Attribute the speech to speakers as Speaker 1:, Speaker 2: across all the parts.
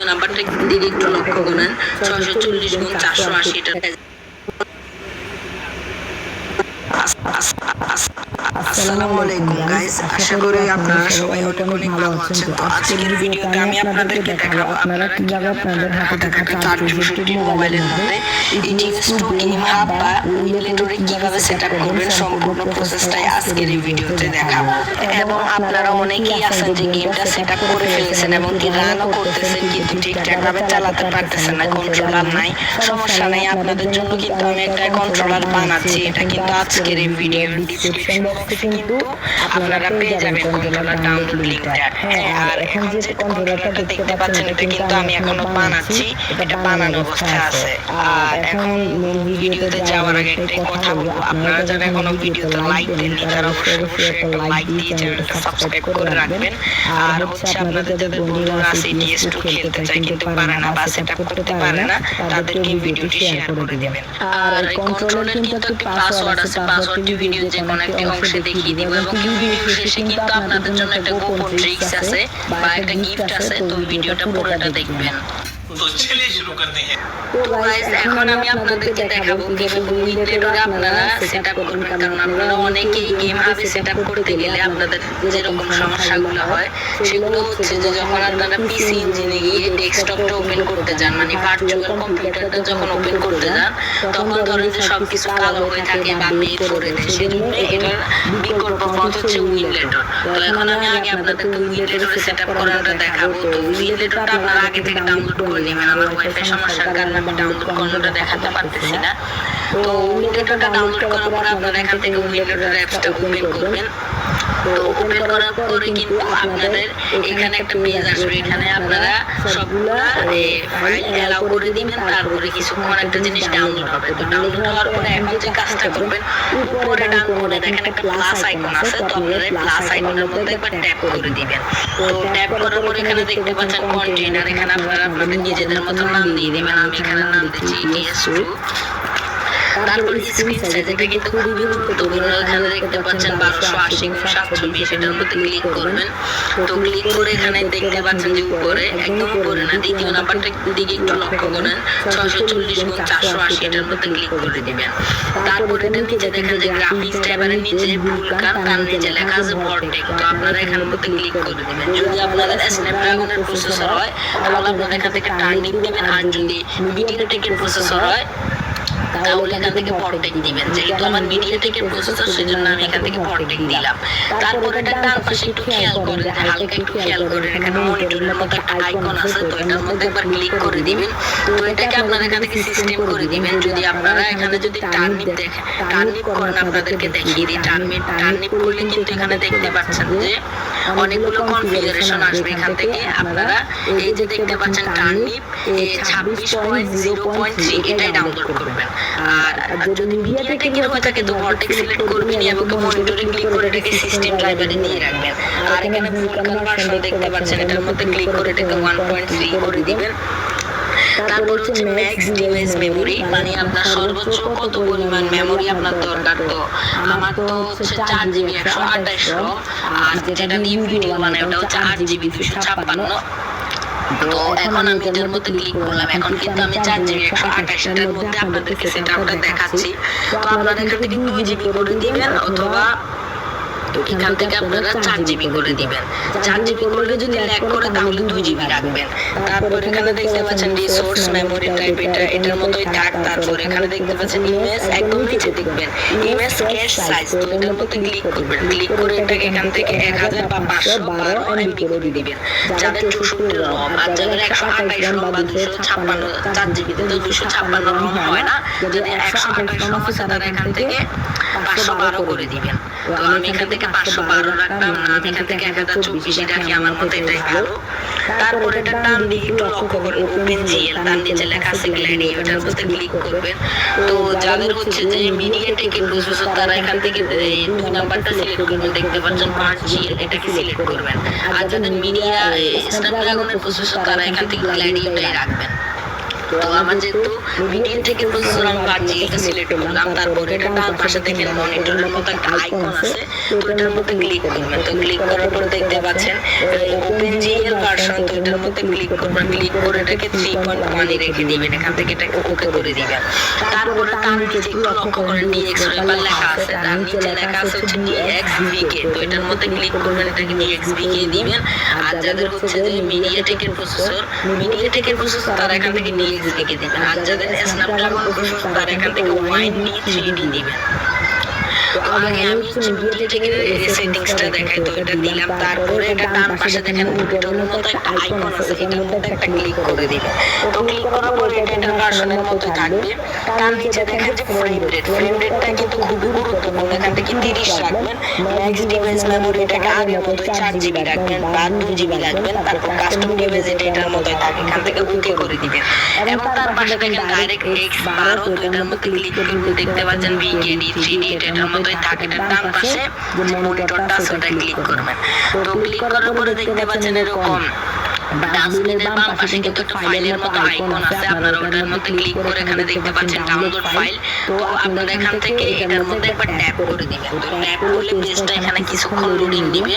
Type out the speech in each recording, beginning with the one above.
Speaker 1: নাম্বারটা দিকে একটু লক্ষ্য করেন 640 গুণ 480 এটা আসসালামু আলাইকুম গাইস, আশা করি আপনারা সবাই অনেক অনেক ভালো আছেন। তো আজকের ভিডিওতে আমি আপনাদেরকে দেখাবো আপনারা কিভাবে আপনাদের হাতে থাকা 464 মোবাইলের মধ্যে ETS2 গেম হাব বা উইলেটরে কিভাবে সেটআপ করবেন সম্পূর্ণ প্রসেসটাই আজকের এই ভিডিওতে দেখাবো। এবং আপনারা অনেকেই আছেন যে গেমটা সেটআপ করে ফেলেছেন এবং রানও করতেছেন কিন্তু ঠিকঠাকভাবে চালাতে পারতেছেন না, কন্ট্রোলার নাই। সমস্যা নাই, আপনাদের জন্য কিন্তু আমি একটা কন্ট্রোলার বানাচ্ছি। এটা কিন্তু আজকের এই ভিডিওর ডিসক্রিপশন বক্সে কিন্তু আপনারা পেয়ে যাবেন কন্ট্রোলার ডাউনলোড লিংকটা। আর এখন যে কন্ট্রোলারটা দেখতে পাচ্ছেন এটা কিন্তু আমি এখনো বানাচ্ছি, এটা বানানো অবস্থায় আছে। আর এখন মূল ভিডিওতে যাওয়ার আগে একটা কথা বলবো, আপনারা যারা এখনো ভিডিওতে লাইক দেননি তারা অবশ্যই একটা লাইক দিয়ে চ্যানেলটা সাবস্ক্রাইব করে রাখবেন। আর হচ্ছে আপনাদের যাদের বন্ধুরা আছে ETS2 খেলতে চায় কিন্তু পারে না বা সেটআপ করতে পারে না, তাদেরকে ভিডিওটি শেয়ার করে দেবেন। আর কন্ট্রোলের কিন্তু একটা পাসওয়ার্ড আছে, পাসওয়ার্ডটি ভিডিও যে কোনো একটি অংশে দেখিয়ে দিব এবং ভিডিও শেষে কিন্তু আপনাদের জন্য একটা গোপন ট্রিক্স আছে বা একটা গিফট আছে। তো ভিডিওটা পুরোটা দেখবেন। তো চলিए শুরু করতে हैं। তো গাইস, এখন আমি আপনাদেরকে দেখাবো কিভাবে উইলেটরে আপনারা সেটআপ করবেন। কারণ আপনারা অনেকেই গেম হাবে সেটআপ করতে গেলে আপনাদের যেরকম সমস্যাগুলো হয় সেগুলো হচ্ছে যে যখন আপনারা পিসি ইঞ্জিনে গিয়ে ডেস্কটপটা ওপেন করতে যান, মানে ভার্চুয়াল কম্পিউটারটা যখন ওপেন করতে যান, তখন ধরেন যে সবকিছু কালো হয়ে থাকে বা মেঘ করে দেয়। সেজন্য এটার বিকল্প পথ হচ্ছে উইলেটর। তো এখন আমি আগে আপনাদেরকে উইলেটরে সেটআপ করাটা দেখাবো। তো উইলেটরটা আপনারা আগে থেকে ডাউনলোড করে নেবেন। আমার ওয়াইফাই সমস্যার কারণে আমি ডাউনলোড করানোটা দেখাতে পারতেছি না। তো উইলেটরটা ডাউনলোড করার পরে আপনারা এখান থেকে উইলেটর অ্যাপসটা ওপেন করবেন। তো ওপেন করার পরে কিন্তু আপনাদের এখানে একটা পেজ আসবে, এখানে আপনারা সবগুলা ফাইল অ্যালাউ করে দিবেন। তারপরে কিছুক্ষণ একটা জিনিস ডাউনলোড হবে। তো ডাউনলোড হওয়ার পরে এখন যে কাজটা করবেন, উপরে ডান কোণে দেখেন একটা প্লাস আইকন আছে। তো আপনারা প্লাস আইকনের মধ্যে একবার ট্যাপ করে দিবেন। তো ট্যাপ করার পরে এখানে দেখতে পাচ্ছেন কন্টেইনার, এখানে আপনারা আপনাদের নিজেদের মতো নাম দিয়ে দিবেন। আমি এখানে নাম দিচ্ছি ETS2। তারপরে স্ক্রিন সাইজ, এটা কিন্তু খুবই গুরুত্বপূর্ণ। এখানে দেখতে পাচ্ছেন 1280 × 720, এটার মধ্যে ক্লিক করবেন। তো ক্লিক করে এখানে দেখতে পাচ্ছেন যে উপরে, একদম উপরে না, দ্বিতীয় নাম্বারটার দিকে একটু লক্ষ্য করেন 640 × 480, এটার মধ্যে ক্লিক করে দিবেন। তারপরে এটা নিচে দেখেন যে গ্রাফিক্স ট্যাবের নিচে ভুলকার তার নিচে লেখা আছে ভর্টেক। তো আপনারা এখানের মধ্যে ক্লিক করে দিবেন। যদি আপনাদের স্ন্যাপড্রাগনের প্রসেসর হয় তাহলে আপনারা এখান থেকে টার্নিপ দিবেন, আর যদি মিডিয়াটেকের প্রসেসর হয় তাহলে এখান থেকে ভর্টেক দিবেন। যেহেতু আমার মিডিয়াটেকের প্রসেসর সেজন্য আমি এখান থেকে ভর্টেক দিলাম। তারপর এটা ডান পাশে একটু খেয়াল করেন, হালকা একটু খেয়াল করেন, এখানে মনিটরের মতো একটা আইকন আছে। তো এটার মধ্যে একবার ক্লিক করে দিবেন। তো এটাকে আপনারা এখান থেকে সিস্টেম করে দিবেন। যদি আপনারা এখানে যদি টার্নিপ দেখেন, টার্নিপ করেন, আপনাদেরকে দেখিয়ে দিই। টার্নিপ করলে কিন্তু এখানে দেখতে পাচ্ছেন যে অনেকগুলো কনফিগারেশন আসবে। এখান থেকে আপনারা এই যে দেখতে পাচ্ছেন টার্নিপ 26.0.3 এটাই ডাউনলোড করবেন। আর যদি মিডিয়াটেকের হয়ে থাকে তো ভর্টেক সিলেক্ট করবেন এবং মনিটরে ক্লিক করে এটাকে সিস্টেম লাইব্রেরি নিয়ে রাখবেন। আর এখানে ভুলকান ভার্সন দেখতে পাচ্ছেন, এটার মধ্যে ক্লিক করে এটাকে 1.3 করে দিবেন। তারপর হচ্ছে ম্যাক্স ডিভাইস মেমোরি, মানে আপনার সর্বোচ্চ কত পরিমাণ মেমোরি আপনার দরকার। তো আমার তো হচ্ছে 4GB 128 ROM, আর যেটা নিয়ে ভিডিও বানাই ওটা হচ্ছে 8GB 256। তো এখন আমি এটার মধ্যে ক্লিক করলাম। এখন কিন্তু আমি 4GB 128 এর মধ্যে আপনাদেরকে সেটআপটা দেখাচ্ছি। তো আপনারা এখান থেকে 2GB করে দিবেন অথবা এখান থেকে আপনারা 4GB করে দিবেন। 4GB করলে যদি ল্যাগ করে তাহলে 2GB রাখবেন। তারপর এখানে দেখতে পাচ্ছেন রিসোর্স মেমোরি টাইপ, এটার মতোই থাক। তারপর এখানে দেখতে পাচ্ছেন ইমেজ, একদম নিচে দেখবেন ইমেজ ক্যাশ সাইজ। তো এটার মধ্যে ক্লিক করবেন। ক্লিক করে এটাকে এখান থেকে 1000 বা 512 MB করে দিবেন। যাদের 64 ROM আর যাদের 128 ROM বা 256 4GB তে তো 256 ROM হয় না, যদি 128 ROM আছে তারা এখান থেকে 512 করে দিবেন। তো আমি এখান থেকে 512 রাখলাম না, আমি এখান থেকে 1024 রাখি, আমার মতে এটাই ভালো। তারপর এটা ডান দিকে একটু লক্ষ্য করবেন, ওপেন জিএল তার নিচে লেখা আছে গ্ল্যাডি, এটার মধ্যে ক্লিক করবেন। তো যাদের হচ্ছে যে মিডিয়াটেকের প্রসেসর তারা এখান থেকে 2 নাম্বারটা সিলেক্ট করবেন, দেখতে পাচ্ছেন 5GL, এটাকে সিলেক্ট করবেন। আর যাদের মিডিয়া স্ন্যাপড্রাগনের প্রসেসর তারা এখান থেকে গ্ল্যাডি এটাই রাখবেন। তো আমার যেহেতু মিডিল থেকে প্রসেসর আমি ভার্জিলটা সিলেক্ট করলাম, তারপরে এটা ডান পাশে দেখেন মনিটরের মতো একটা আইকন আছে, তো এটার মধ্যে ক্লিক করবেন। তো ক্লিক করার পর দেখতে পাচ্ছেন ওপেন জি এর ভার্সন, তো এটার মধ্যে ক্লিক করবেন। ক্লিক করে এটাকে 3.1 রেখে দিবেন, এখান থেকে এটাকে ওকে করে দিবেন। তারপরে তার নিচে একটু লক্ষ্য করেন ডিএক্স পেপার লেখা আছে, তার নিচে লেখা আছে হচ্ছে ডিএক্সভিকে, তো এটার মধ্যে ক্লিক করবেন, এটাকে ডিএক্সভিকে দিবেন। আর যাদের হচ্ছে যে মিডিয়াটেকের প্রসেসর তারা এখান থেকে ডিএক্সভিকে দিবেন, আর যাদের স্ন্যাপড্রাগন প্রসেসর তারা এখান থেকে Y3D দিবেন। তো আগে আমি হচ্ছে মিডিয়াটেকের সেটিংসটা দেখাই, তো এটা দিলাম। তারপরে এটা ডান পাশে দেখেন মনিটরের মতো একটা আইকন আছে, এটার মধ্যে একটা ক্লিক করে দিবেন। তো ক্লিক করার পর এটা এটার ভার্সনের মতো থাকবে। তার নিচে দেখেন যে ফ্রেম রেটটা কিন্তু খুবই গুরুত্বপূর্ণ, এখান থেকে 30 রাখবেন। ম্যাক্স ডিভাইস মেমোরি এটাকে আগের মতো 4GB রাখবেন বা 2GB রাখবেন। তারপর কাস্টম ডিভাইস এটার মতোই থাকে, এখান থেকে ওকে করে দিবেন। এবং তার পাশে দেখেন ডাইরেক্ট X12, তো এটার মধ্যে ক্লিক করলে দেখতে পাচ্ছেন VKD 3D এটার মতোই থাকে। এটার ডান পাশে যে মনিটরটা আছে ওটা ক্লিক করবেন। তো ক্লিক করার পরে দেখতে পাচ্ছেন এরকম ডাস্টবিনের বাম পাশে কিন্তু একটা ফাইলের মতো আইকন আছে, আপনারা ওটার মধ্যে ক্লিক করে এখানে দেখতে পাচ্ছেন ডাউনলোড ফাইল। তো আপনারা এখান থেকে এটার মধ্যে একবার ট্যাপ করে দিবেন। তো ট্যাপ করলে পেজটা এখানে কিছুক্ষণ লোডিং দিবে।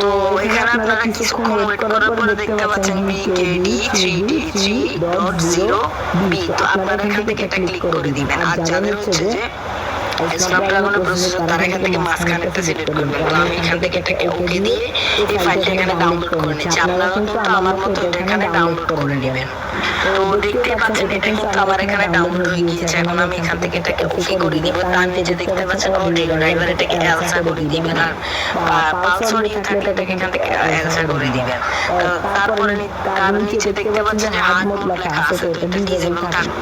Speaker 1: তো এখানে আপনারা কিছুক্ষণ ওয়েট করার পরে দেখতে পাচ্ছেন BKD 3D3.0B, তো আপনারা এখান থেকে এটা ক্লিক করে দিবেন। আর যাদের হচ্ছে যে স্ন্যাপড্রাগনের প্রসেসর তারা এখান থেকে মাঝখানেরটা সিলেক্ট করবেন। তো আমি এখান থেকে এটাকে ওকে দিয়ে এই ফাইলটা এখানে ডাউনলোড করে নিচ্ছি। আপনারা কিন্তু আমার মতো এটা এখানে ডাউনলোড করে নেবেন। তো দেখতে পাচ্ছেন এটা কিন্তু আমার এখানে ডাউনলোড হয়ে গিয়েছে। এখন আমি এখান থেকে এটাকে ওকে করে দিব। তার নিচে দেখতে পাচ্ছেন অডিও ড্রাইভার, এটাকে এলসা করে দিবেন। আর পালসর লিংক থাকলে এটাকে এখান থেকে এলসা করে দিবেন। তারপরে তার নিচে দেখতে পাচ্ছেন যে হার্ড মোড লেখা আছে, তো এটা ডিসেবল থাকবে।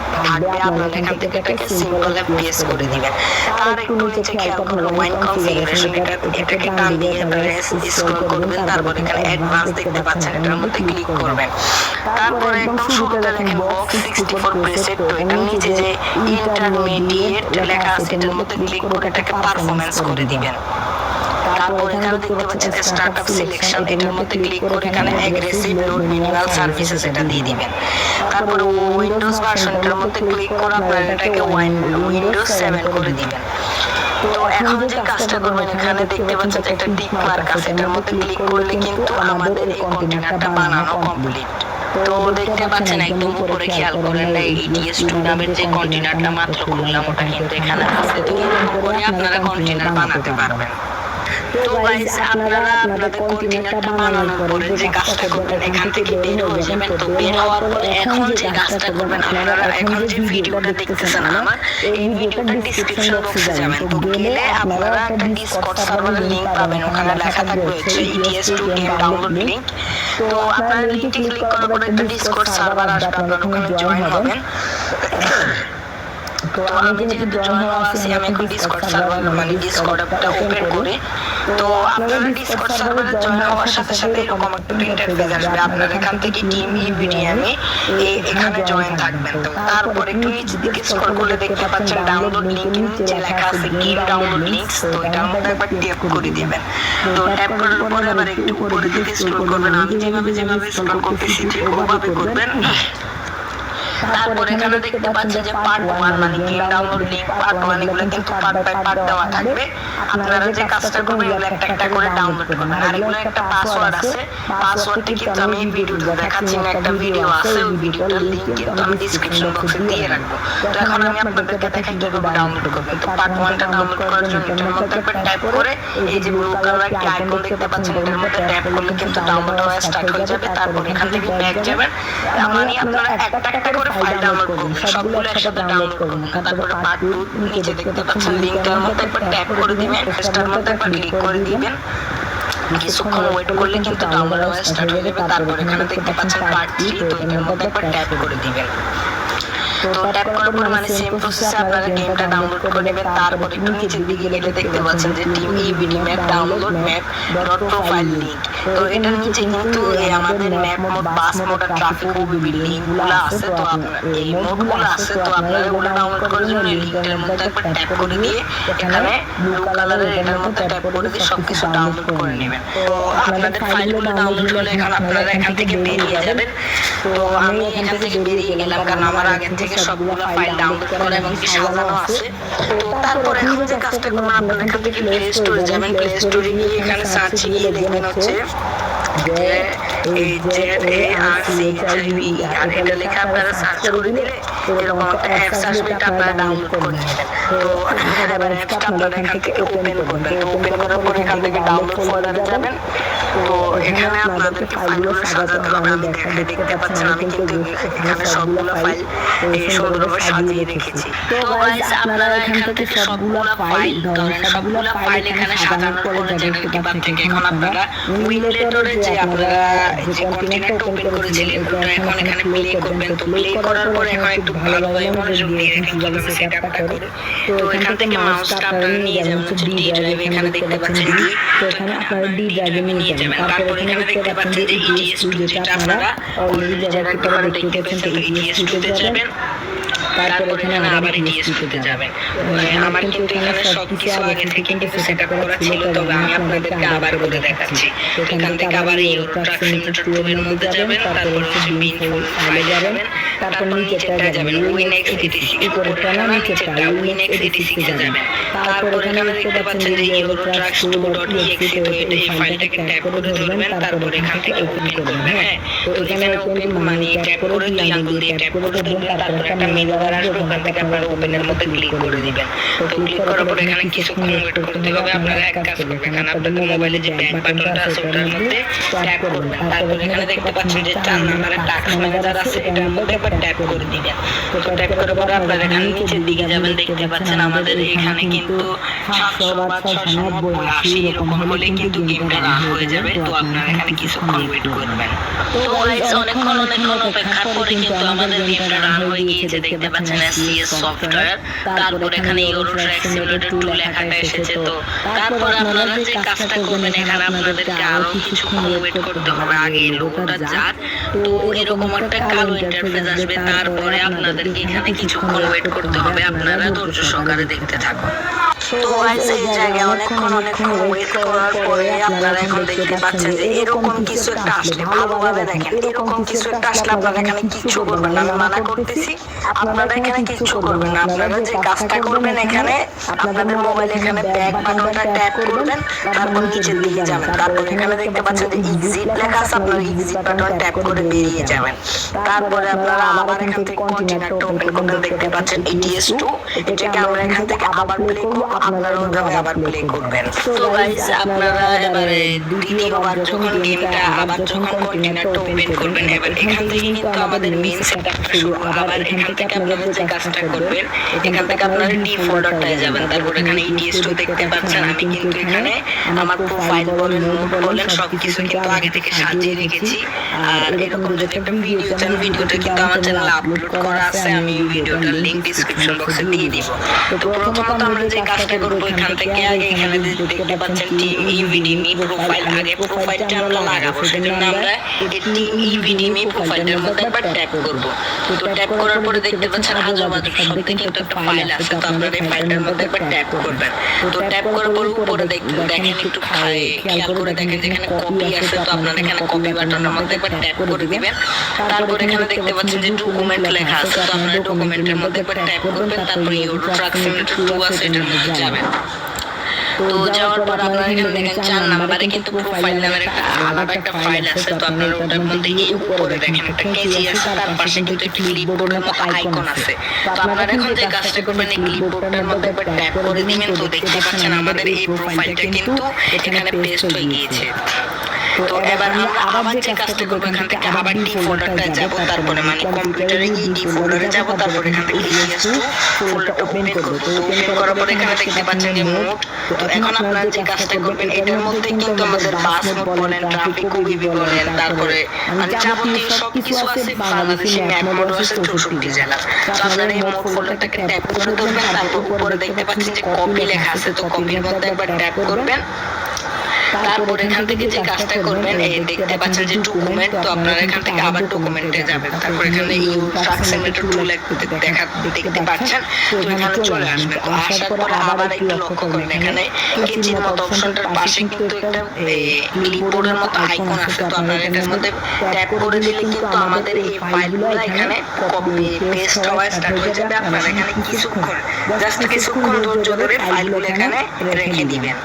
Speaker 1: আপনারা এখান থেকে এটাকে সিম্পল প্রেস করে দিবেন। তার একটু নিচে খেয়াল করবেন ওয়াইন কনফিগারেশন, এটাকে টান দিয়ে স্ক্রল করবেন। তারপর এখানে অ্যাডভান্স দেখতে পাচ্ছেন, এটার মধ্যে ক্লিক করবেন। তারপরে একদম শুরুতে দেখেন বক্স 64 প্রেসেট, তো এটার নিচে যে ইন্টারমিডিয়েট লেখা আছে এটার মধ্যে ক্লিক করে এটাকে পারফরম্যান্স করে দিবেন। তারপর এখানে দেখতে পাচ্ছেন স্টার্টআপ সিলেকশন, এটার মধ্যে ক্লিক করে এখানে অ্যাগ্রেসিভ লোড মিনিমাল সার্ভিসেস এটা দিয়ে দিবেন। তারপর উইন্ডোজ ভার্সন, এটার মধ্যে ক্লিক করে আপনারা এটাকে উইন্ডোজ 7 করে দিবেন। তো এখন যে কাজটা করবেন এখানে দেখতে পাচ্ছেন একটা টিক মার্ক আছে, এটার মধ্যে ক্লিক করলে কিন্তু আমাদের এই কন্টেনারটা বানানো কমপ্লিট। তো দেখতে পাচ্ছেন একদম উপরে খেয়াল করেন ETS2 নামের যে কন্টেনারটা মাত্র খুললাম ওটা কিন্তু এখানে আছে। তো এরপরে আপনারা কন্টেনার বানাতে পারবেন। তো গাইস আপনারা আপনাদের কন্টেনারটা বানানোর পরে যে কাজটা করবেন এখান থেকে বের হয়ে যাবেন। তো বের হওয়ার পরে এখন যে কাজটা করবেন আপনারা এখন যে ভিডিওটা দেখতেছেন আমার এই ভিডিওটার ডেসক্রিপশন বক্সে যাবেন। তো গেলে আপনারা একটা ডিসকর্ড সার্ভারের লিংক পাবেন, ওখানে লেখা থাকবে হচ্ছে ETS2 গেম ডাউনলোড লিংক। তো আপনারা লিংকে ক্লিক করার পরে একটা ডিসকর্ড সার্ভার আসবে, আপনারা ওখানে জয়েন হবেন। তো আমি যেহেতু জয়েন হওয়া আছি আমি এখন ডিসকর্ড সার্ভার মানে ডিসকর্ড অ্যাপটা ওপেন করে, তো আপনারা ডিসকর্ড সার্ভারে জয়েন হওয়ার সাথে সাথে এরকম একটা ইন্টারফেস আসবে। আপনারা এখান থেকে টিম ইভিডিএম এখানে জয়েন থাকবেন। তো তারপরে একটু নিচের দিকে স্ক্রল করলে দেখতে পাচ্ছেন ডাউনলোড লিংক নিচে লেখা আছে গেম ডাউনলোড লিংকস, তো এটার মধ্যে একবার ট্যাপ করে দিবেন। তো ট্যাপ করার পরে আবার একটু উপরের দিকে স্ক্রল করবেন, আমি যেভাবে স্ক্রল করতেছি ঠিক ওভাবে করবেন। তারপর এখানে দেখতে পাচ্ছেন যে পার্ট 1 মানে গেম ডাউনলোড লিংক পার্ট 1 এগুলো কিন্তু পার্ট বাই পার্ট দেওয়া থাকবে। আপনারা যে কাজটা করবেন এগুলো একটা একটা করে ডাউনলোড করবেন। আর এগুলো একটা পাসওয়ার্ড আছে, পাসওয়ার্ডটা কিন্তু আমি এই ভিডিওতে দেখাচ্ছি না, একটা ভিডিও আছে, ওই ভিডিওটার লিংক কিন্তু আমি ডেসক্রিপশন বক্সে দিয়ে রাখবো। তো এখন আমি আপনাদেরকে দেখাই কিভাবে ডাউনলোড করবেন। তো পার্ট 1টা ডাউনলোড করার জন্য এটার মধ্যে একবার টাইপ করে এই যে ব্লু কালার একটা আইকন দেখতে পাচ্ছেন এটার মধ্যে ট্যাপ করলে কিন্তু ডাউনলোড হওয়া স্টার্ট হয়ে যাবে। তারপর এখান থেকে ব্যাক যাবেন, মানে আপনারা একটা একটা করে ফাইল ডাউনলোড করবেন, সবগুলো একসাথে ডাউনলোড করবেন। তারপর পার্ট 2 নিচে দেখতে পাচ্ছেন লিংকটার মধ্যে একবার ট্যাপ করে দিবেন, এটার মধ্যে একবার ক্লিক করে দিবেন। কিছুক্ষণ ওয়েট করলে কিন্তু ডাউনলোড হওয়া স্টার্ট হয়ে যাবে। তারপর এখানে দেখতে পাচ্ছেন পার্ট 3, তো এটার মধ্যে একবার ট্যাপ করে দিবেন। তো ট্যাপ করার পর মানে সেম প্রসেসে আপনারা গেমটা ডাউনলোড করে নেবেন। তারপর একটু নিচের দিকে গেলে দেখতে পাচ্ছেন যে team EVD map download map dot profile link, তো এটার নিচে কিন্তু আমাদের ম্যাপ মোড, বাস মোড আর ট্রাফিক ওবিবি লিঙ্কগুলো আছে। তো এই মোডগুলো আছে, তো আপনারা এগুলো ডাউনলোড করার জন্য লিঙ্কের মধ্যে একবার ট্যাপ করে দিয়ে এখানে ব্লু কালারের এটার মধ্যে ট্যাপ করে দিয়ে সবকিছু ডাউনলোড করে নেবেন। তো আপনাদের ফাইলগুলো ডাউনলোড হলে এখন আপনারা এখান থেকে বেরিয়ে যাবেন। তো আমি এখান থেকে বেরিয়ে গেলাম, কারণ আমার আগে থেকে সবগুলো ফাইল ডাউনলোড করা এবং সাজানো আছে। তো তারপর এখন যে কাজটা করবেন, আপনারা এখান থেকে প্লে স্টোরে যাবেন। প্লে স্টোরে গিয়ে এখানে সার্চে গিয়ে দেখবেন হচ্ছে এটা লেখা আপনারা সার্চ করে দিলে এরকম একটা অ্যাপস আসবে, এটা আপনারা ডাউনলোড করে নেবেন। তো অ্যাপসটা আপনারা এখান থেকে ওপেন করবেন। তো ওপেন করার পর এখান থেকে ডাউনলোড ফোল্ডারে যাবেন। তো এখানে আপনাদেরকে ফাইলগুলো সাজাতে হবে। আমি দেখতে পাচ্ছেন আমি কিন্তু এখানে সবগুলো ফাইল সুন্দরভাবে সাজিয়ে রেখেছি। তো গাইস আপনারা এখান থেকে সবগুলো ফাইল ধরেন, সবগুলো ফাইল এখানে সাজানোর পরে যাবেন কিবার থেকে। এখন আপনারা উইলেটরে যে আপনারা যে কন্টিনেন্ট ওপেন করেছিলেন ওটা এখন এখানে প্লে করবেন। তো প্লে করার পরে এখন একটু ভালোভাবে মনোযোগ দিয়ে দেখেন কিভাবে সেটআপটা করে। তো এখান থেকে মাউসটা আপনারা নিয়ে যাবেন হচ্ছে ডি ড্রাইভে। এখানে দেখতে পাচ্ছেন ডি, তো এখানে আপনারা ডি ড্রাইভে নিয়ে যাবেন। তারপর এখানে দেখতে পাচ্ছেন যে ETS2 যেটা আপনারা অলরেডি ব্যবহার করে দেখতে পাচ্ছেন। তো ETS2 তে যাবেন, তারপর এখানে আবার ETS2 তে যাবেন। আমার কিন্তু এখানে সবকিছু আগে থেকে কিন্তু সেটআপ করা ছিল, তবে আমি আপনাদেরকে আবার করে দেখাচ্ছি। এখান থেকে আবার এই ট্রাক সিমিউলেটর 2 এর মধ্যে যাবেন, তারপর হচ্ছে বিন ফাইলে যাবেন, তারপর নিচেটা যাবেন উইনেক্স ETC, উপরেরটা না নিচেরটা উইনেক্স ETC তে যাবেন। তারপর এখানে দেখতে পাচ্ছেন যে eurotrax2.exe, তো এই ফাইলটাকে ট্যাপ করে ধরবেন, তারপর এখান থেকে ওপেন করবেন। হ্যাঁ, তো এখানে ওপেন মানে ট্যাপ করে দুই আঙ্গুল দিয়ে ট্যাপ করে ধরবেন, তারপর একটা মেনু বার আসবে, ওখান থেকে আপনারা ওপেনের মধ্যে ক্লিক করে দিবেন। তো ক্লিক করার পর এখানে কিছুক্ষণ ওয়েট করতে হবে। আপনারা এক কাজ করবেন, এখানে আপনাদের মোবাইলে যে ব্যাক বাটনটা আছে ওটার মধ্যে ট্যাপ করবেন। তারপর এখানে দেখতে পাচ্ছেন যে 4 নম্বরের টাস্ক ম্যানেজার আছে, এটার মধ্যে একবার ট্যাপ করে দিবেন। তো ট্যাপ করার পর আপনারা এখানে নিচের দিকে যাবেন, দেখতে পাচ্ছেন আমাদের এখানে কিন্তু 700 বা 690 80 এরকম হলে কিন্তু গেমটা রান হয়ে যাবে। তো আপনারা এখানে কিছুক্ষণ ওয়েট করবেন। তো গাইস অনেকক্ষণ অপেক্ষার পরে কিন্তু আমাদের গেমটা রান হয়ে গিয়েছে। দেখতে পাচ্ছেন SCS সফটওয়্যার, তারপর এখানে eurotrax simulator 2 লেখাটা এসেছে। তো তারপর আপনারা যে কাজটা করবেন, এখানে আপনাদেরকে আরো কিছুক্ষণ ওয়েট করতে হবে আগে লোডটা যাক। তো এরকম একটা কালো ইন্টারফেস আসবে, তারপরে আপনাদেরকে এখানে কিছুক্ষণ ওয়েট করতে হবে। আপনারা ধৈর্য সহকারে দেখতে থাকুন। তো গাইস এই জায়গায় অনেকক্ষণ ওয়েট করার পরে আপনারা এখন দেখতে পাচ্ছেন যে এরকম কিছু একটা আসলে, ভালোভাবে দেখেন, এরকম কিছু একটা আসলে আপনারা এখানে কিচ্ছু করবেন না। আমি মানা করতেছি, আপনারা এখানে কিচ্ছু করবেন না। আপনারা যে কাজটা করবেন, এখানে আপনাদের মোবাইলে এখানে ব্যাক বাটনটা ট্যাপ করবেন, তারপর নিচের দিকে যাবেন। তারপর এখানে দেখতে পাচ্ছেন যে এক্সিট লেখা আছে, আপনারা এক্সিট বাটন ট্যাপ করে বেরিয়ে যাবেন। তারপরে আপনারা আবার এখান থেকে কন্টিনেন্ট ওপেন করবেন। দেখতে পাচ্ছেন ETS2, এটাকে আমরা এখান থেকে আবার প্লে করব, আপনারা ওইভাবে আবার প্লে করবেন। তো গাইস আপনারা এবারে দ্বিতীয়বার যখন গেমটা আবার যখন কন্টিনেন্ট ওপেন করবেন, এবার এখান থেকে কিন্তু আমাদের মেইন সেটআপটা শুরু। আবার এখান থেকে আপনারা যে কাজটা করবেন, এখান থেকে আপনারা ডি ফোল্ডারটায় যাবেন। তারপর এখানে ETS2 দেখতে পাচ্ছেন, আমি কিন্তু এখানে আমার প্রোফাইল বলেন, নোট বলেন, সবকিছু কিন্তু আগে থেকে সাজিয়ে রেখেছি। আর এরকম যদি একটা ভিডিও চান, ভিডিওটা কিন্তু আমার চ্যানেলে আপলোড করা আছে, আমি ভিডিওটার লিংক ডিসক্রিপশন বক্সে দিয়ে দিব। তো প্রথমত আমরা যে কাজটা করব, এখান থেকে আগে এখানে দেখতে পাচ্ছেন TeamEVDME প্রোফাইল, আগে প্রোফাইলটা আমরা লাগাবো। সেজন্য আমরা TeamEVDME প্রোফাইলের মধ্যে একবার ট্যাপ করব। তো ট্যাপ করার পরে দেখতে পাচ্ছেন আজুবাজু সব কিন্তু একটা ফাইল আছে। তো আপনারা এই ফাইলটার মধ্যে একবার ট্যাপ করবেন। তো ট্যাপ করার পর উপরে দেখেন একটু খেয়াল করে দেখেন যেখানে কপি আছে। তো আপনারা এখানে কপি বাটনের মধ্যে একবার ট্যাপ করে দিবেন। তারপর এখানে দেখতে পাচ্ছেন যে ডকুমেন্ট লেখা আছে। তো আপনারা ডকুমেন্টের মধ্যে একবার ট্যাপ করবেন, তারপর eurotrax simulator 2 আছে এটার মধ্যে যাবেন। তো যাওয়ার পর আপনারা এখানে দেখেন 4 নম্বরে কিন্তু প্রোফাইল নামের একটা আলাদা একটা ফাইল আছে। তো আপনারা ওটার মধ্যে গিয়ে উপরে দেখেন একটা কেজি আছে, তার পাশে কিন্তু ক্লিপবোর্ডের মতো আইকন আছে। তো আপনারা এখন যে কাজটা করবেন, এই ক্লিপবোর্ডটার মধ্যে একবার ট্যাপ করে দিবেন। তো দেখতে পাচ্ছেন আমাদের এই প্রোফাইলটা কিন্তু এখানে পেস্ট হয়ে গিয়েছে। তো এবার আমরা আবার যে কাজটা করব, এখান থেকে আবার ডি ফোল্ডারটা যাব, তারপরে মানে কম্পিউটারে গিয়ে ডি ফোল্ডারে যাব, তারপর এখান থেকে ETS2 ফোল্ডারটা ওপেন করব। তো ওপেন করার পরে এখানে দেখতে পাচ্ছেন যে মোড। তো এখন আপনারা যে কাজটা করবেন, এটার মধ্যে কিন্তু আমাদের বাস মোড বলেন, ট্রাফিক ওবিবি বলেন, তারপরে মানে যাবতীয় সবকিছু আছে। বাংলাদেশি ম্যাপ মোড আছে 64 জেলা। তো আপনারা এই মোড ফোল্ডারটাকে ট্যাপ করে ধরবেন, তারপর উপরে দেখতে পাচ্ছেন যে কপি লেখা আছে। তো কপির মধ্যে একবার ট্যাপ করবেন।
Speaker 2: তারপর এখান থেকে যে কাজটা করবেন, দেখতে পাচ্ছেন যে ডকুমেন্ট, তো আপনারা এখান থেকে আবার ডকুমেন্টে যাবেন। তারপর এখানে ইউর ট্রাক সিমুলেটর টুল দেখতে পাচ্ছেন, তো এখানে চলে আসবেন। তো আসার পরে আবার একটু লক্ষ্য করবেন, এখানে কেচির মতো অপশনটার পাশে কিন্তু একটা ক্লিপবোর্ডের মতো আইকন আছে। তো আপনারা এটার মধ্যে ট্যাপ করে দিলে কিন্তু আমাদের এই ফাইলগুলো এখানে কপি পেস্ট হওয়া স্টার্ট হয়ে যাবে। আপনারা এখানে কিছুক্ষণ ধৈর্য ধরে ফাইলগুলো এখানে রেখে দিবেন।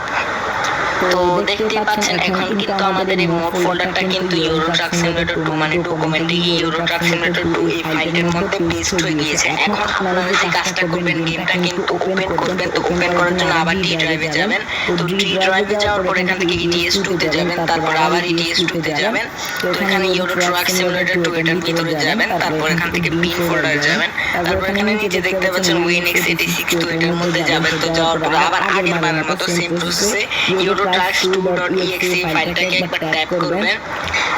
Speaker 2: তো দেখতে পাচ্ছেন এখন কিন্তু আমাদের এই মোড ফোল্ডারটা কিন্তু ইউরো ট্রাক সিমুলেটর 2 মানে ডকুমেন্টে গিয়ে ইউরো ট্রাক সিমুলেটর 2 এই ফাইলটার মধ্যে পেস্ট হয়ে গিয়েছে। এখন আপনারা যে কাজটা করবেন, গেমটা কিন্তু ওপেন করবেন। তো ওপেন করার জন্য আবার ডি ড্রাইভে যাবেন। তো ডি ড্রাইভে যাওয়ার পর এখান থেকে ইটিএস 2 তে যাবেন, তারপর আবার ইটিএস 2 তে যাবেন। তো এখানে ইউরো ট্রাক সিমুলেটর 2 এটার ভিতরে যাবেন, তারপর এখান থেকে বিন ফোল্ডারে যাবেন, তারপর এখানে নিচে দেখতে পাচ্ছেন উইনএক্স 86 তো এটার মধ্যে যাবেন। তো যাওয়ার পর আবার আগের বারের মতো সেম প্রসেসে ইউরো ট্রাক 2.exe ফাইলটাকে একবার ট্যাপ করবেন।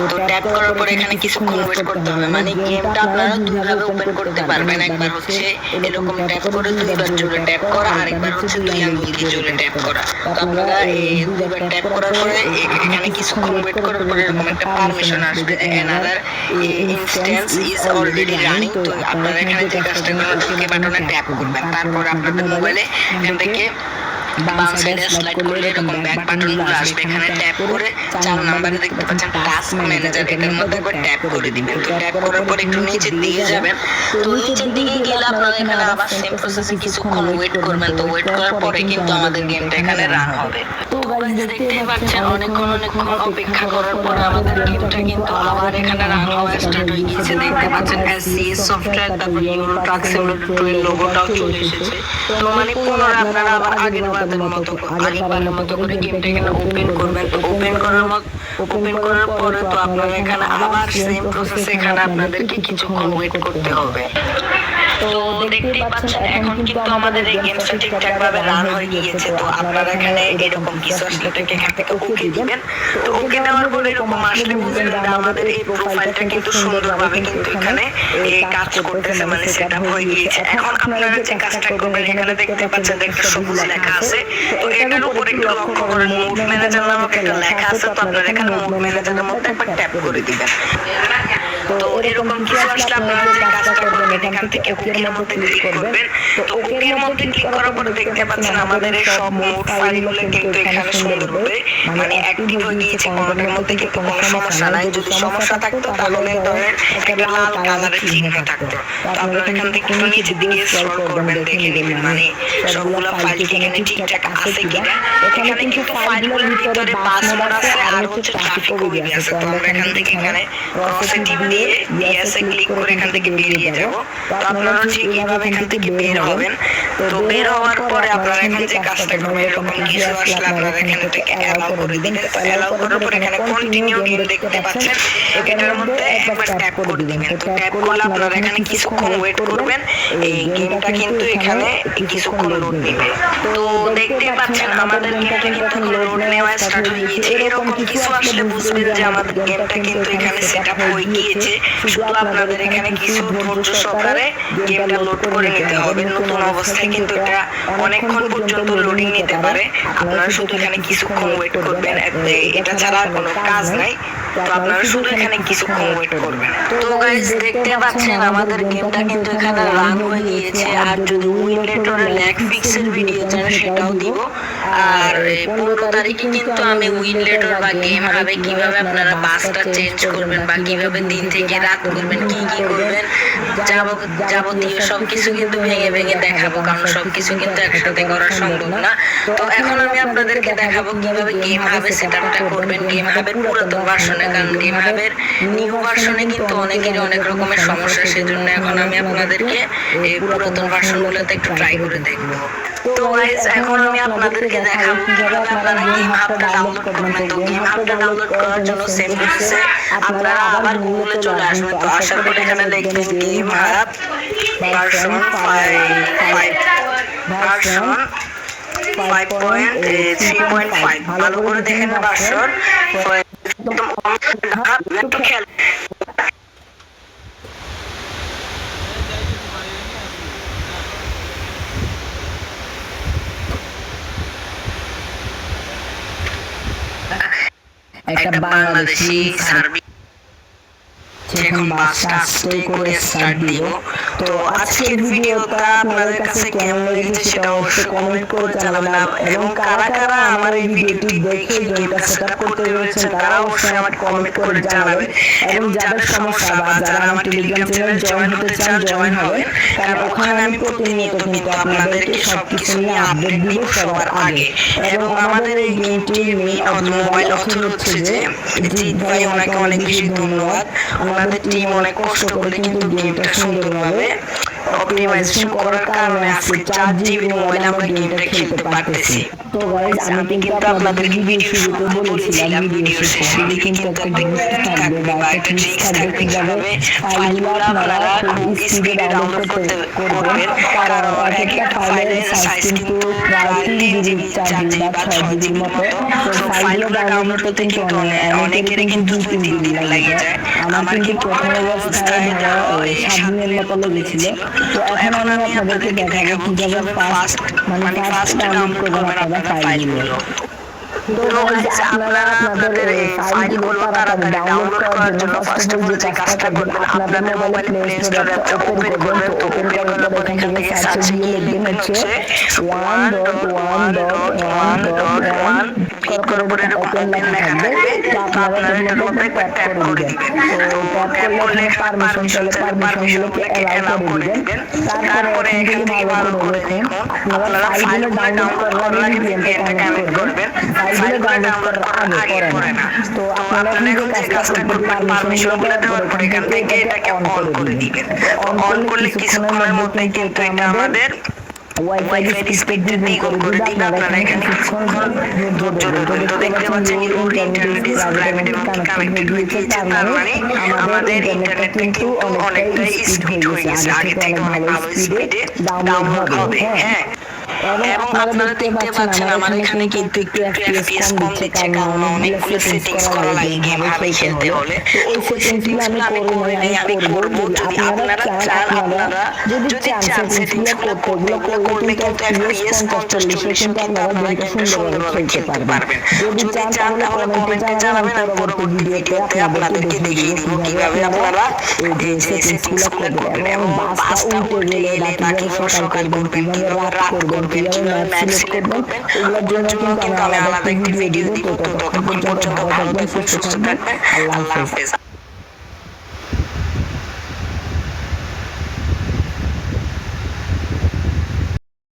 Speaker 2: তো ট্যাপ করার পর এখানে কিছুক্ষণ ওয়েট করতে হবে। মানে গেমটা আপনারা দুইভাবে ওপেন করতে পারবেন, একবার হচ্ছে এরকম ট্যাপ করে দুইবার জোরে ট্যাপ করা, আরেকবার হচ্ছে দুই আঙ্গুল দিয়ে জোরে ট্যাপ করা। তো আপনারা এই দুইবার ট্যাপ করার পরে এখানে কিছুক্ষণ ওয়েট করার পরে এরকম একটা পারমিশন আসবে, another instance is already running. তো আপনারা এখানে যে কাজটা করবেন, ওকে বাটনে ট্যাপ করবেন। তারপর আপনাদের মোবাইলে এখান থেকে বাম সাইডে স্লাইড করলে এরকম ব্যাক বাটনগুলো আসবে, এখানে ট্যাপ করে 4 নম্বরে দেখতে পাচ্ছেন টাস্ক ম্যানেজার, এটার মধ্যে একবার ট্যাপ করে দিবেন। তো ট্যাপ করার পর একটু নিচের দিকে যাবেন। তো নিচের দিকে গেলে আপনারা এখানে আবার সেম প্রসেসে কিছুক্ষণ ওয়েট করবেন। তো ওয়েট করার পরে কিন্তু আমাদের গেমটা এখানে রান হবে। তো গাইস দেখতে পাচ্ছেন অনেকক্ষণ অপেক্ষা করার পরে আমাদের গেমটা কিন্তু আবার এখানে রান হওয়া স্টার্ট হয়ে গিয়েছে। দেখতে পাচ্ছেন এসসিএস সফটওয়্যার, তারপর ইউরো ট্রাক সিমুলেটর 2 এর লোগোটাও চলে এসেছে। তো মানে পুনরায় আপনারা আবার আগের বারের মতো করে গেমটা এখানে ওপেন করবেন। তো ওপেন করার পরে তো আপনারা এখানে আবার সেম প্রসেস, এখানে আপনাদেরকে কিছুক্ষণ ওয়েট করতে হবে। তো দেখতেই পাচ্ছেন এখন কিন্তু আমাদের এই গেমটা ঠিকঠাক ভাবে রান হয়ে গিয়েছে। তো আপনারা এখানে এরকম কিছু আসলে এটাকে এখান থেকে ওকে দিবেন। তো ওকে দেওয়ার পরে এরকম আসলে বুঝবেন যে আমাদের এই প্রোফাইলটা কিন্তু সুন্দরভাবে কিন্তু এখানে এই কাজ করতেছে, মানে সেটআপ হয়ে গিয়েছে। এখন আপনারা যে কাজটা করবেন, এখানে দেখতে পাচ্ছেন একটা সবুজ লেখা আছে। তো এটার উপরে একটু লক্ষ্য করেন, মোড ম্যানেজার নামক একটা লেখা আছে। তো আপনারা এখানে মোড ম্যানেজারের মধ্যে একবার ট্যাপ করে দিবেন। তো এরকম কিছু আসলে আপনারা যে কাজটা করবেন, এখান থেকে ওকের মধ্যে ক্লিক করবেন। তো ওকের মধ্যে ক্লিক করার পরে দেখতে পাচ্ছেন আমাদের এই সব মোড ফাইলগুলো কিন্তু এখানে সুন্দরভাবে মানে অ্যাক্টিভ হয়ে গিয়েছে। কোনোটার মধ্যে কিন্তু কোনো সমস্যা নাই। যদি সমস্যা থাকতো তাহলে ধরেন একটা লাল কালারের চিহ্ন থাকতো। তো আপনারা এখান থেকে একটু নিচের দিকে স্ক্রল করবেন, দেখে নেবেন মানে সবগুলো ফাইল কি এখানে ঠিকঠাক আছে কিনা। এখানে কিন্তু ফাইলগুলোর ভিতরে বাস মোড আছে আর হচ্ছে ট্রাফিক ওবিবি আছে। তো আমরা এখান থেকে এখানে ক্রসে টিপ দিয়ে ইয়েসে ক্লিক করে এখান থেকে বেরিয়ে যাব। তো আপনারা হচ্ছে কিভাবে এখান থেকে বের হবেন। তো বের হওয়ার পরে আপনারা এখানে যে কাজটা করবেন, এরকম কিছু আসলে আপনারা এখান থেকে অ্যালাউ করে দিবেন। তো অ্যালাউ করার পর এখানে কন্টিনিউ গেম দেখতে পাচ্ছেন, এটার মধ্যে একবার ট্যাপ করে দিবেন। তো ট্যাপ করলে আপনারা এখানে কিছুক্ষণ ওয়েট করবেন। এই গেমটা কিন্তু এখানে কিছুক্ষণ লোড নেবে। তো দেখতে পাচ্ছেন আমাদের গেমটা কিন্তু লোড নেওয়া স্টার্ট হয়ে গিয়েছে। এরকম কিছু আসলে বুঝবেন যে আমাদের গেমটা কিন্তু এখানে সেটআপ হয়ে গিয়েছে। শুধু আপনাদের এখানে কিছু ধৈর্য সহকারে গেমটা লোড করে নিতে হবে। নতুন অবস্থায় কিন্তু এটা অনেকক্ষণ পর্যন্ত লোডিং নিতে পারে। আপনারা শুধু এখানে কিছুক্ষণ ওয়েট করবেন, এটা ছাড়া কোনো কাজ নাই। তো আপনারা শুধু এখানে কিছুক্ষণ ওয়েট করবেন। তো গাইস দেখতে পাচ্ছেন আমাদের গেমটা কিন্তু এখানে রান হয়ে গিয়েছে। আর যদি উইনলেটরের ল্যাগ ফিক্সের ভিডিও চান সেটাও দিব। আর 15 তারিখে কিন্তু আমি উইনলেটর বা গেম হাবে কিভাবে আপনারা বাসটা চেঞ্জ করবেন বা কিভাবে দিন থেকে রাত করবেন, কি কি করবেন, যাবতীয় সবকিছু কিন্তু ভেঙে ভেঙে দেখাবো, কারণ সবকিছু কিন্তু একসাথে করা সম্ভব না। তো এখন আমি আপনাদেরকে দেখাবো কিভাবে গেম হাবে সেটআপটা করবেন, গেম হাবের পুরাতন ভার্সনে। কারণ গেম হাবের নিউ ভার্সনে কিন্তু অনেকেরই অনেক রকমের সমস্যা, সেজন্য এখন আমি আপনাদেরকে এই পুরাতন ভার্সনগুলোতে একটু ট্রাই করে দেখবো। তো গাইস এখন আমি আপনাদেরকে দেখাবো কিভাবে আপনারা গেম হাবটা ডাউনলোড করবেন। তো গেম হাবটা ডাউনলোড করার জন্য সেম প্রসেসে আপনারা আবার গুগলে চলে আসবেন। তো আসার পর এখানে দেখবেন গেম হাব ভার্সন 5.3.5 ভালো করে দেখেন ভার্সন একদম খেয়াল। একটা বাংলাদেশি সার্ভিস এখন বাসটা আস্তে করে স্টার্ট দিব। তো আজকের ভিডিওটা আপনাদের কাছে কেমন লেগেছে সেটা অবশ্যই কমেন্ট করে জানাবেন, এবং কারা কারা আমার এই ভিডিওটি দেখে গেমটা সেটআপ করতে পেরেছেন তারা অবশ্যই আমাকে কমেন্ট করে জানাবেন। এবং যাদের সমস্যা বা যারা আমার টেলিগ্রাম চ্যানেলে জয়েন হতে চান জয়েন হবে, কারণ ওখানে আমি প্রতিনিয়ত কিন্তু আপনাদেরকে সবকিছু নিয়ে আপডেট দিব সবার আগে। এবং আমাদের এই গেমটির মেইন মোবাইল অথর হচ্ছে যে জিৎ ভাই, ওনাকে অনেক বেশি ধন্যবাদ। আমাদের টিম অনেক কষ্ট করে কিন্তু গেমটা সুন্দরভাবে অপটিমাইজেশন করার কারণে আজকে 4 জিবি মোবাইলে আমরা গেমটা খেলতে পারতেছি।
Speaker 1: তো গাইস, আমি কিন্তু আপনাদের ভিডিও শুরুতে বলেছিলাম ভিডিও শেষে কিন্তু একটা জিনিস থাকবে বা একটা ট্রিক্স থাকবে কিভাবে ফাইলগুলো আপনারা খুব স্পিডে ডাউনলোড করবেন। কারণ একটা ফাইলের সাইজ কিন্তু প্রায় 3 জিবি 4 জিবি বা 6 জিবির মতো। তো ফাইলগুলো ডাউনলোড করতে কিন্তু অনেকেরই কিন্তু 2-3 জিবি লাগে যায়। আমার কিন্তু প্রথম অবস্থায় ধরো 7 দিনের মতো লেগেছিল। তো এখন আমি আপনাদেরকে দেখাবো কিভাবে ফাস্ট ডাউনলোড করবেন আপনারা ফাইলগুলো। তো গাইস, আপনারা আপনাদের ফাইলগুলো তাড়াতাড়ি ডাউনলোড করার জন্য ফার্স্ট অফ অল যে কাজটা করবেন, আপনাদের মোবাইলে প্লে স্টোরটা ওপেন করবেন। তো ওপেন করার পর এখান থেকে সার্চে গিয়ে লিখবেন হচ্ছে 1.1.1.1 তারপরে ওপেন লেখা থাকবে। তো আপনারা এর মধ্যে ট্যাপ করে দিবেন। তো ট্যাপ করলে এখানে পারমিশন চলে, পারমিশনগুলোকে অ্যালাউ করে দিবেন। তারপরে এখান থেকে ভালো করে দেখুন আপনারা ফাইলগুলো ডাউনলোড করার আগে গেমটা কানেক্ট করবেন। ফাইলগুলো ডাউনলোড করার আগে করে না। তো আপনারা যে কাজটা করবেন, পারমিশনগুলো দেওয়ার পর এখান থেকে এটাকে অন করে দিবেন। অন করলে কিছুক্ষণের মধ্যে কিন্তু এটা আমাদের ওয়াইফাই স্পিড দ্বিগুণ করে দিবে। আপনারা এখানে কিছুক্ষণ ধৈর্য ধরবেন। তো দেখতে পাচ্ছেন your internet is private connected হয়ে গিয়েছে। তার মানে আমাদের ইন্টারনেটটা কিন্তু অনেকটাই স্পিড হয়ে গেছে, আগে থেকে অনেক ভালো স্পিডে ডাউনলোড হবে। হ্যাঁ, এবং আপনারা দেখতে পাচ্ছেন আমার এখানে কিন্তু একটু FPS কম দিচ্ছে, কারণ অনেকগুলো সেটিংস করা লাগে গেম ভাবে খেলতে হলে। তো ওই সেটিংসগুলো আমি করি নাই, আমি করব। যদি আপনারা চান, আপনারা যদি চান সেটিংসগুলো করতে, ওগুলো করলে কিন্তু FPS 50-40 কিন্তু আপনারা গেমটা সুন্দরভাবে খেলতে পারবেন। যদি চান তাহলে কমেন্টে জানাবেন, আমি পরবর্তী ভিডিওতে আপনাদেরকে দেখিয়ে দিব কিভাবে আপনারা এই যে সেটিংসগুলো করবেন। এবং বাসটা উল্টে গেলে বা কিভাবে সকাল করবেন, কিভাবে রাত করবেন, কিভাবে ম্যাপ সিলেক্ট করবেন, এগুলোর জন্য কিন্তু আমি আলাদা একটা ভিডিও দিব। তো ততক্ষণ পর্যন্ত ভালো থাকবেন, সুস্থ থাকবেন। আল্লাহ হাফেজ।